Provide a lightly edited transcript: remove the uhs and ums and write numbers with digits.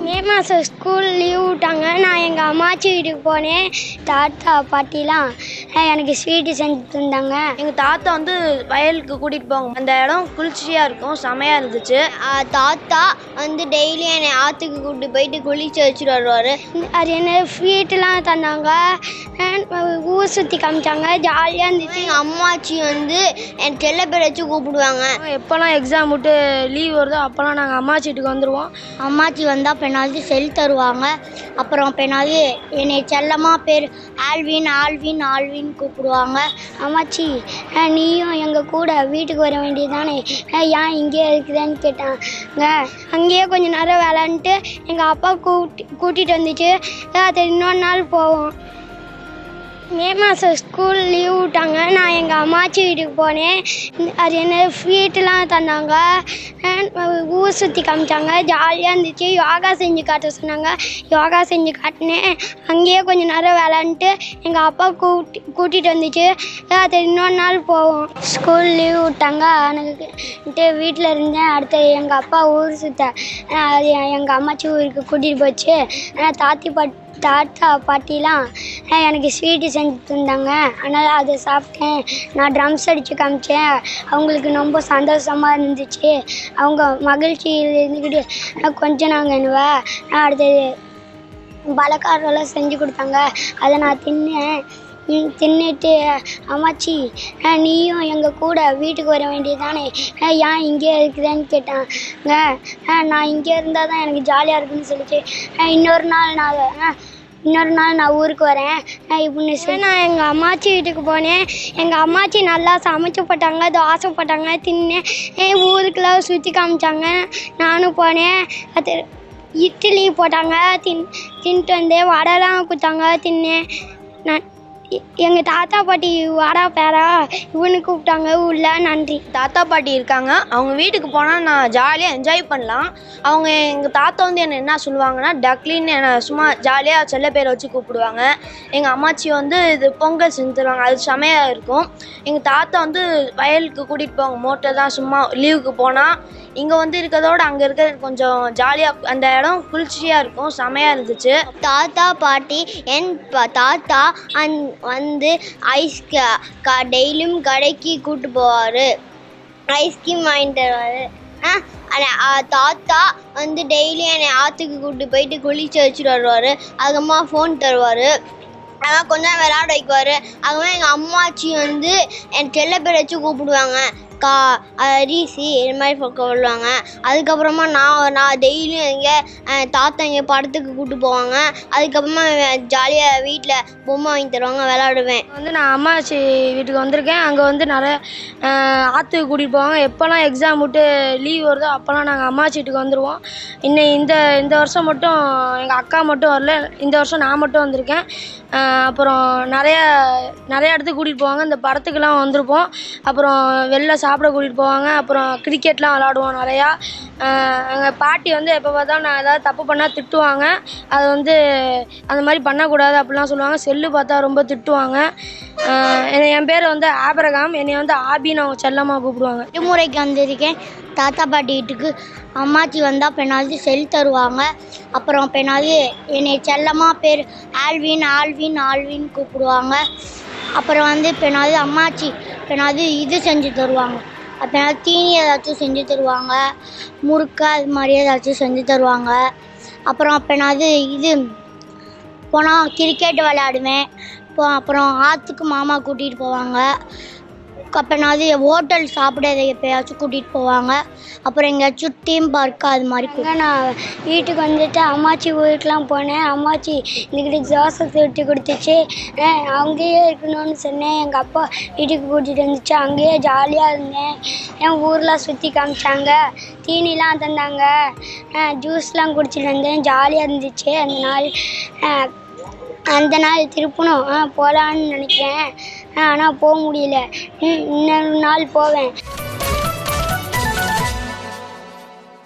மே மாதம் school leave விட்டாங்க. நான் எங்கள் அம்மாச்சி வீட்டுக்கு போனேன். தாத்தா பாட்டிலாம் எனக்கு ஸ்வீட்டு செஞ்சு தந்தாங்க. எங்கள் தாத்தா வந்து வயலுக்கு கூட்டிகிட்டு போவாங்க. அந்த இடம் குளிர்ச்சியாக இருக்கும், செமையாக இருந்துச்சு. தாத்தா வந்து டெய்லி என்னை ஆற்றுக்கு கூப்பிட்டு போயிட்டு குளிச்சு வச்சுட்டு வருவார். அது என்ன ஸ்வீட்டுலாம் தந்தாங்க, ஊர் சுற்றி காமிச்சாங்க, ஜாலியாக இருந்துச்சு. எங்கள் அம்மாச்சி வந்து என் செல்ல பேர் வச்சு கூப்பிடுவாங்க. எப்போல்லாம் எக்ஸாம் விட்டு லீவ் வருதோ அப்போல்லாம் நாங்கள் அம்மாச்சி வீட்டுக்கு வந்துடுவோம். அம்மாச்சி வந்தால் பெண்ணாவது செல் தருவாங்க. அப்புறம் பெண்ணாவது என்னை செல்லமாக பேர் ஆல்வின் ஆல்வின் ஆல்வின் கூப்பிடுவாங்க. அம்மாச்சி நீயும் எங்கள் கூட வீட்டுக்கு வர வேண்டியதானே, ஏன் இங்கே இருக்குதுன்னு கேட்டாங்க. அங்கேயே கொஞ்சம் நேரம் விளாண்டுட்டு எங்கள் அப்பா கூட்டிகிட்டு வந்துச்சு. அது இன்னொரு நாள் போவோம். மே மாதம் ஸ்கூல் லீவ் விட்டாங்க. நான் எங்கள் அம்மாச்சி வீட்டுக்கு போனேன். அது என்ன ஸ்வீட்டுலாம் தந்தாங்க, ஊர் சுற்றி காமிச்சாங்க, ஜாலியாக இருந்துச்சு. யோகா செஞ்சு காட்ட சொன்னாங்க, யோகா செஞ்சு காட்டினேன். அங்கேயே கொஞ்சம் நேரம் விளாண்டுட்டு எங்கள் அப்பா கூட்டிகிட்டு வந்துச்சு. அது இன்னொரு நாள் போவோம். ஸ்கூல் லீவ் விட்டாங்க, எனக்கு வீட்டில் இருந்தேன். அடுத்து எங்கள் அப்பா ஊர் சுற்ற அது எங்கள் அம்மாச்சி ஊருக்கு கூட்டிகிட்டு போச்சு. தாத்தா பாட்டிலாம் எனக்கு ஸ்வீட்டு செஞ்சு தந்தாங்க. அதனால் அதை சாப்பிட்டேன். நான் ட்ரம்ஸ் அடித்து காமிச்சேன். அவங்களுக்கு ரொம்ப சந்தோஷமாக இருந்துச்சு. அவங்க மகிழ்ச்சியில் இருந்துக்கிட்டு கொஞ்சம் நாங்கள் என்னவா நான் அடுத்தது பலகாரெல்லாம் செஞ்சு கொடுத்தாங்க. அதை நான் தின்னுட்டு அம்மாச்சி நீயும் எங்கள் கூட வீட்டுக்கு வர வேண்டியதானே, ஏன் இங்கே இருக்குதுன்னு கேட்டாங்க. நான் இங்கே இருந்தால் தான் எனக்கு ஜாலியாக இருக்குன்னு சொல்லிச்சு. இன்னொரு நாள் நான் ஊருக்கு வரேன் இப்படின்னு சொல்லி நான் எங்கள் அம்மாச்சி வீட்டுக்கு போனேன். எங்கள் அம்மாச்சி நல்லா சமைச்சு போட்டாங்க, தோசை போட்டாங்க, தின்னேன். ஊருக்கெல்லாம் சுற்றி காமிச்சாங்க. நானும் போனேன். அது இட்லி போட்டாங்க, தின்ட்டு வந்தேன். வடைலாம் கொடுத்தாங்க, தின்னேன். நான் எங்கள் தாத்தா பாட்டி வாடா பேரா இவனு கூப்பிட்டாங்க உள்ள. நன்றி. தாத்தா பாட்டி இருக்காங்க, அவங்க வீட்டுக்கு போனால் நான் ஜாலியாக என்ஜாய் பண்ணலாம். அவங்க எங்கள் தாத்தா வந்து என்னை என்ன சொல்லுவாங்கன்னா டக்லின்னு என்னை சும்மா ஜாலியாக செல்ல பேரை வச்சு கூப்பிடுவாங்க. எங்கள் அம்மாச்சி வந்து இது பொங்கல் செஞ்சு தருவாங்க, அது செமையாக இருக்கும். எங்கள் தாத்தா வந்து வயலுக்கு கூட்டிகிட்டு போவாங்க. மோட்டர் தான் சும்மா லீவுக்கு போனால். இங்கே வந்து இருக்கிறதோட அங்கே இருக்கிறது கொஞ்சம் ஜாலியாக, அந்த இடம் குளிர்ச்சியாக இருக்கும், செமையாக இருந்துச்சு. தாத்தா பாட்டி என் தாத்தா வந்து ஐஸ் டெய்லியும் கடைக்கு கூப்பிட்டு போவார். ஐஸ்கிரீம் வாங்கிட்டு வருவார். தாத்தா வந்து டெய்லி என்னை ஆற்றுக்கு கூப்பிட்டு போயிட்டு குளிச்சு வச்சுட்டு வருவார். அதுக்கப்புறமா ஃபோன் தருவார். அதெல்லாம் கொஞ்ச நேரம் விளையாட வைக்குவார். அதுக்கப்புறம் எங்கள் அம்மாச்சி வந்து என் செல்ல பேர் வச்சு கூப்பிடுவாங்க. ரீசி இது மாதிரி சொல்லுவாங்க. அதுக்கப்புறமா நான் டெய்லியும் எங்கே தாத்தா எங்கே படத்துக்கு கூப்பிட்டு போவாங்க. அதுக்கப்புறமா ஜாலியாக வீட்டில் பொம்மை வாங்கி தருவாங்க, விளையாடுவேன். வந்து நான் அம்மாச்சி வீட்டுக்கு வந்திருக்கேன். அங்கே வந்து நிறைய ஆற்றுக்கு கூட்டிகிட்டு போவாங்க. எப்போல்லாம் எக்ஸாம் விட்டு லீவ் வருதோ அப்போல்லாம் நாங்கள் அம்மாச்சி வீட்டுக்கு வந்துடுவோம். இந்த வருஷம் மட்டும் எங்கள் அக்கா மட்டும் வரல, இந்த வருஷம் நான் மட்டும் வந்திருக்கேன். அப்புறம் நிறைய இடத்துக்கு கூட்டிகிட்டு போவாங்க. இந்த படத்துக்கெல்லாம் வந்திருப்போம். அப்புறம் வெளில சாப்பிட கூட்டிகிட்டு போவாங்க. அப்புறம் கிரிக்கெட்லாம் விளாடுவோம் நிறையா. எங்கள் பாட்டி வந்து எப்போ பார்த்தாலும் நான் ஏதாவது தப்பு பண்ணால் திட்டுவாங்க. அது வந்து அந்த மாதிரி பண்ணக்கூடாது அப்படிலாம் சொல்லுவாங்க. செல்லு பார்த்தா ரொம்ப திட்டுவாங்க. என் பேர் வந்து ஆபிரகாம், என்னை வந்து ஆபின்னு அவங்க செல்லமாக கூப்பிடுவாங்க. விடுமுறைக்கு வந்திருக்கேன் தாத்தா பாட்டி வீட்டுக்கு. அம்மாச்சி வந்தால் பெண்ணாவது செல் தருவாங்க. அப்புறம் பெண்ணாவது என்னை செல்லமாக பேர் ஆல்வின் ஆல்வின் ஆல்வின் கூப்பிடுவாங்க. அப்புறம் வந்து பெண்ணாவது அம்மாச்சி பெண்ணாவது இது செஞ்சு தருவாங்க. பெண்ணாவது தீனி ஏதாச்சும் செஞ்சு தருவாங்க, முறுக்கு அது மாதிரி ஏதாச்சும் செஞ்சு தருவாங்க. அப்புறம் பெண்ணாவது இது போனால் கிரிக்கெட் விளையாடுவேன். அப்புறம் ஆற்றுக்கு மாமா கூட்டிகிட்டு போவாங்க. அப்போனாவது ஹோட்டல் சாப்பிட எப்போயாச்சும் கூட்டிகிட்டு போவாங்க. அப்புறம் எங்கேயாச்சும் தீம் பார்க்கு அது மாதிரி. நான் வீட்டுக்கு வந்துட்டு அம்மாச்சி ஊருக்கெலாம் போனேன். அம்மாச்சி இதுக்கிட்ட தோசை சுட்டு கொடுத்துச்சு. அங்கேயே இருக்கணும்னு சொன்னேன். எங்கள் அப்பா வீட்டுக்கு கூட்டிகிட்டு வந்துச்சு. அங்கேயே ஜாலியாக இருந்தேன். என் ஊரெலாம் சுற்றி காமிச்சாங்க, தீனிலாம் தந்தாங்க, ஜூஸ்லாம் குடிச்சிட்டு வந்தேன். ஜாலியாக இருந்துச்சு அந்த நாள். திருப்பணும் போகலான்னு நினைக்கிறேன், ஆனால் போக முடியல. இன்னொரு நாள் போவேன்.